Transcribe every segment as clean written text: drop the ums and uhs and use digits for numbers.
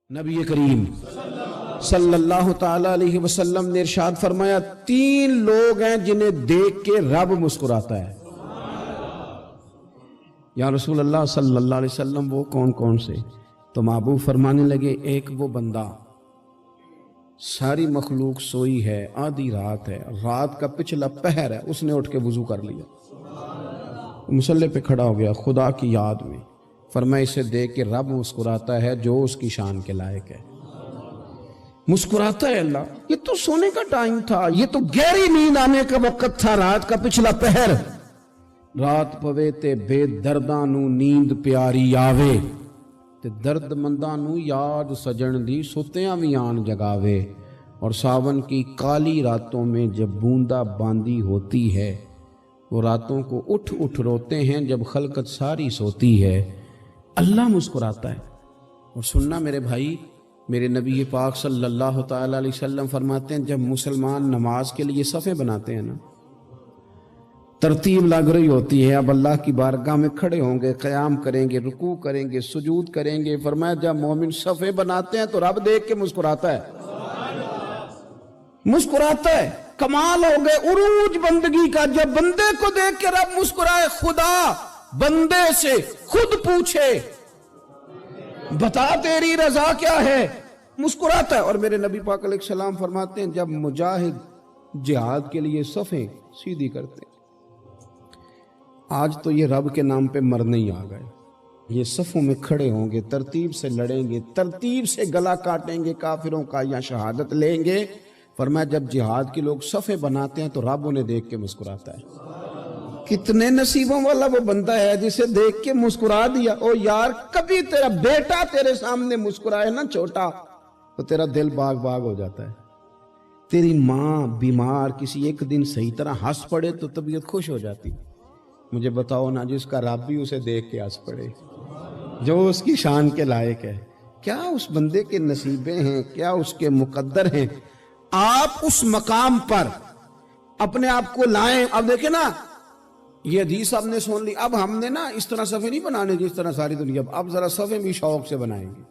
نبی کریم صلی اللہ تعالی علیہ وسلم نے ارشاد فرمایا 3 لوگ ہیں جنہیں دیکھ کے رب مسکراتا ہے۔ یا رسول اللہ صلی اللہ علیہ وسلم وہ کون کون سے؟ تو محبوب فرمانے لگے ایک وہ بندہ ساری مخلوق سوئی ہے، آدھی رات ہے، رات کا پچھلا پہر ہے، اس نے اٹھ کے وضو کر لیا، مصلی پہ کھڑا ہو گیا خدا کی یاد میں، فرمایا اسے دیکھ کے رب مسکراتا ہے جو اس کی شان کے لائق ہے۔ مسکراتا ہے اللہ، یہ تو سونے کا ٹائم تھا، یہ تو گہری نیند آنے کا وقت تھا، رات کا پچھلا پہر، رات پوے تے بے درداں نو نیند پیاری آوے تے درد منداں نو یاد سجن دی ستیاں وی آن جگاوے، اور ساون کی کالی راتوں میں جب بوندا باندی ہوتی ہے وہ راتوں کو اٹھ اٹھ روتے ہیں جب خلقت ساری سوتی ہے، اللہ مسکراتا ہے۔ اور سننا میرے بھائی، میرے نبی پاک صلی اللہ تعالی علیہ وسلم فرماتے ہیں جب مسلمان نماز کے لیے صفیں بناتے ہیں نا، ترتیب لگ رہی ہوتی ہے، اب اللہ کی بارگاہ میں کھڑے ہوں گے، قیام کریں گے، رکوع کریں گے، سجود کریں گے، فرمایا جب مومن صفیں بناتے ہیں تو رب دیکھ کے مسکراتا ہے، مسکراتا ہے۔ کمال ہو گئے عروج بندگی کا، جب بندے کو دیکھ کے رب مسکرائے، خدا بندے سے خود پوچھے بتا تیری رضا کیا ہے، مسکراتا ہے۔ اور میرے نبی پاک علیہ السلام فرماتے ہیں جب مجاہد جہاد کے لیے صفیں سیدھی کرتے ہیں، آج تو یہ رب کے نام پہ مرنے ہی آ گئے، یہ صفوں میں کھڑے ہوں گے، ترتیب سے لڑیں گے، ترتیب سے گلا کاٹیں گے کافروں کا یا شہادت لیں گے۔ فرمایا جب جہاد کے لوگ صفیں بناتے ہیں تو رب انہیں دیکھ کے مسکراتا ہے۔ کتنے نصیبوں والا وہ بندہ ہے جسے دیکھ کے مسکرا دیا۔ او یار، کبھی تیرا بیٹا تیرے سامنے مسکرائے نا چھوٹا تو تیرا دل باغ باغ ہو جاتا ہے۔ تیری ماں بیمار کسی ایک دن صحیح طرح ہنس پڑے تو طبیعت خوش ہو جاتی۔ مجھے بتاؤ نا جس کا رب بھی اسے دیکھ کے ہنس پڑے، جو اس کی شان کے لائق ہے، کیا اس بندے کے نصیبیں ہیں، کیا اس کے مقدر ہیں۔ آپ اس مقام پر اپنے آپ کو لائیں۔ اب دیکھیں نا، یہ حدیث آپ نے سن لی، اب ہم نے نا اس طرح صفحے نہیں بنانے جس طرح ساری دنیا، اب ذرا صفحے بھی شوق سے بنائیں گے،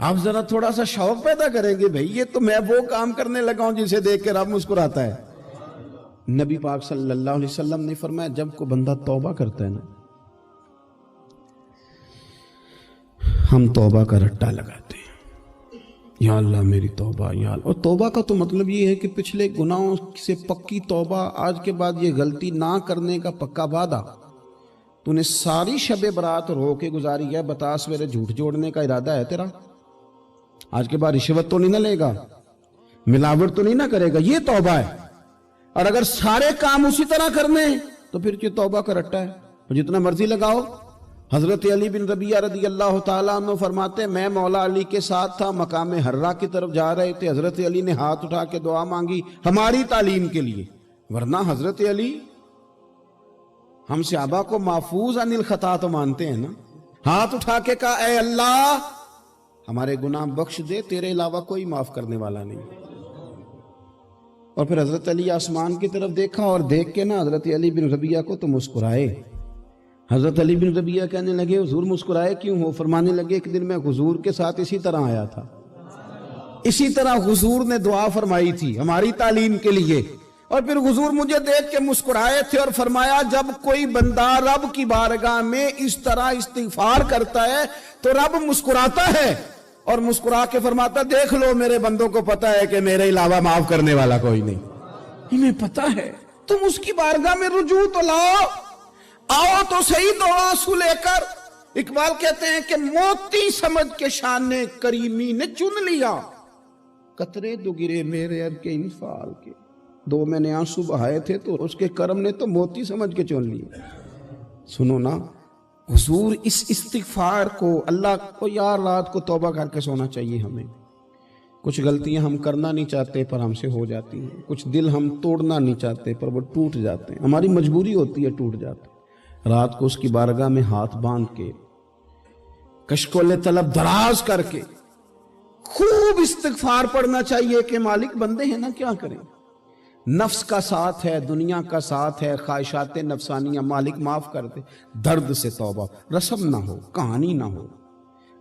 اب ذرا تھوڑا سا شوق پیدا کریں گے، بھئی یہ تو میں وہ کام کرنے لگا ہوں جسے دیکھ کے رب مسکراتا ہے۔ نبی پاک صلی اللہ علیہ وسلم نے فرمایا جب کوئی بندہ توبہ کرتا ہے نا، ہم توبہ کا رٹا لگاتے ہیں، یا اللہ میری توبہ، یا اللہ۔ اور توبہ کا تو مطلب یہ ہے کہ پچھلے گناہوں سے پکی توبہ، آج کے بعد یہ غلطی نہ کرنے کا پکا وعدہ۔ تو نے ساری شب برات رو کے گزاری ہے، بتا سویرے جھوٹ جوڑنے کا ارادہ ہے تیرا؟ آج کے بعد رشوت تو نہیں نہ لے گا، ملاوٹ تو نہیں نہ کرے گا، یہ توبہ ہے۔ اور اگر سارے کام اسی طرح کرنے تو پھر یہ توبہ کا رٹا ہے، جتنا مرضی لگاؤ۔ حضرت علی بن ربیعہ رضی اللہ تعالیٰ عنہ فرماتے ہیں میں مولا علی کے ساتھ تھا، مقام حرہ کی طرف جا رہے تھے، حضرت علی نے ہاتھ اٹھا کے دعا مانگی ہماری تعلیم کے لیے، ورنہ حضرت علی ہم صحابہ کو محفوظ عن الخطا تو مانتے ہیں نا۔ ہاتھ اٹھا کے کہا اے اللہ ہمارے گناہ بخش دے، تیرے علاوہ کوئی معاف کرنے والا نہیں۔ اور پھر حضرت علی آسمان کی طرف دیکھا اور دیکھ کے نا حضرت علی بن ربیعہ کو تو مسکرائے۔ حضرت علی بن ربیعہ کہنے لگے حضور مسکرائے کیوں ہو؟ فرمانے لگے ایک دن میں حضور کے ساتھ اسی طرح آیا تھا، اسی طرح حضور نے دعا فرمائی تھی ہماری تعلیم کے لیے، اور پھر حضور مجھے دیکھ کے مسکرائے تھے اور فرمایا جب کوئی بندہ رب کی بارگاہ میں اس طرح استغفار کرتا ہے تو رب مسکراتا ہے، اور مسکرا کے فرماتا دیکھ لو میرے بندوں کو پتا ہے کہ میرے علاوہ معاف کرنے والا کوئی نہیں، انہیں پتا ہے، تم اس کی بارگاہ میں رجوع تو لاؤ، آؤ تو صحیح دو آنسو لے کر۔ اقبال کہتے ہیں کہ موتی سمجھ کے شان کریمی نے چن لیا، قطرے دو گرے میرے اب کے انفعال کے، دو میں نے آنسو بہائے تھے تو اس کے کرم نے تو موتی سمجھ کے چن لیا۔ سنو نا حضور اس استغفار کو، اللہ کو یار رات کو توبہ کر کے سونا چاہیے ہمیں۔ کچھ غلطیاں ہم کرنا نہیں چاہتے پر ہم سے ہو جاتی ہیں، کچھ دل ہم توڑنا نہیں چاہتے پر وہ ٹوٹ جاتے ہیں، ہماری مجبوری ہوتی ہے ٹوٹ جاتے ہیں۔ رات کو اس کی بارگاہ میں ہاتھ باندھ کے کشکول طلب دراز کر کے خوب استغفار پڑھنا چاہیے کہ مالک بندے ہیں نا کیا کریں، نفس کا ساتھ ہے، دنیا کا ساتھ ہے، خواہشات نفسانیہ، مالک معاف کر دے، درد سے توبہ، رسم نہ ہو، کہانی نہ ہو،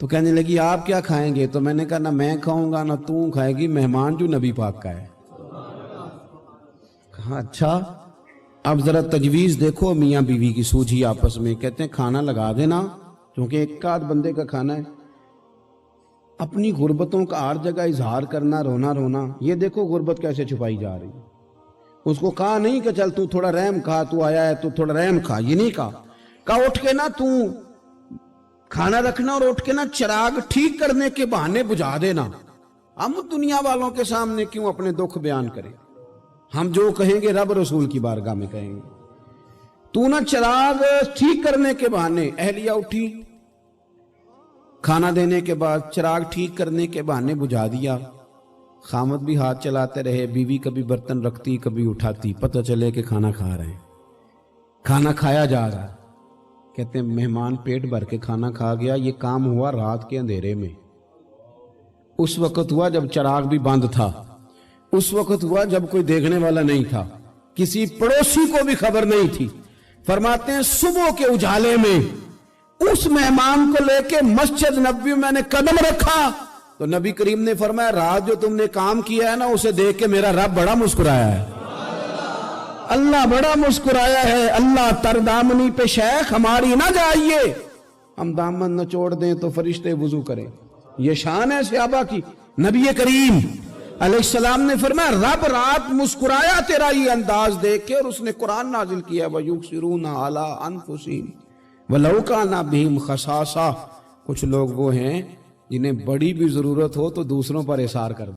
تو کہنے لگی آپ کیا کھائیں گے؟ تو میں نے کہا نہ میں کھاؤں گا نہ تو کھائے گی، مہمان جو نبی پاک کا ہے۔ کہا اچھا، اب ذرا تجویز دیکھو میاں بیوی کی سوجھی آپس میں۔ کہتے ہیں کھانا لگا دینا، کیونکہ ایک آدھ بندے کا کھانا ہے۔ اپنی غربتوں کا ہر جگہ اظہار کرنا، رونا رونا، یہ دیکھو غربت کیسے چھپائی جا رہی ہے۔ اس کو کہا نہیں کہ چل تو تھوڑا رحم کھا، تو آیا ہے تو تھوڑا رحم کھا، یہ نہیں کہا اٹھ کے نا تو کھانا رکھنا اور اٹھ کے نا چراغ ٹھیک کرنے کے بہانے بجھا دینا۔ ہم دنیا والوں کے سامنے کیوں اپنے دکھ بیان کریں؟ ہم جو کہیں گے رب رسول کی بارگاہ میں کہیں گے۔ تو نا چراغ ٹھیک کرنے کے بہانے، اہلیہ اٹھی، کھانا دینے کے بعد چراغ ٹھیک کرنے کے بہانے بجھا دیا۔ خامد بھی ہاتھ چلاتے رہے، بیوی کبھی برتن رکھتی کبھی اٹھاتی، پتہ چلے کہ کھانا کھا رہے ہیں، کھانا کھایا جا رہا ہے۔ کہتے ہیں مہمان پیٹ بھر کے کھانا کھا گیا۔ یہ کام ہوا رات کے اندھیرے میں، اس وقت ہوا جب چراغ بھی بند تھا، اس وقت ہوا جب کوئی دیکھنے والا نہیں تھا، کسی پڑوسی کو بھی خبر نہیں تھی۔ فرماتے ہیں صبح کے اجالے میں اس مہمان کو لے کے مسجد نبوی میں نے قدم رکھا تو نبی کریم نے فرمایا رات جو تم نے کام کیا ہے نا، اسے دیکھ کے میرا رب بڑا مسکرایا ہے، اللہ بڑا مسکرایا ہے۔ اللہ تر دامنی پہ شیخ ہماری نہ جائیے، ہم دامن نہ چھوڑ دیں تو فرشتے وضو کریں۔ یہ شان ہے صحابہ کی۔ نبی کریم علیہ السلام نے فرمایا رب رات مسکرایا تیرا یہ انداز دیکھ کے، اور اس نے قرآن نازل کیا وَيُؤْثِرُونَ عَلَىٰ أَنفُسِهِمْ وَلَوْ كَانَ بِهِمْ خَصَاصَةٌ۔ کچھ لوگ وہ ہیں جنہیں بڑی بھی ضرورت ہو تو دوسروں پر اثار کر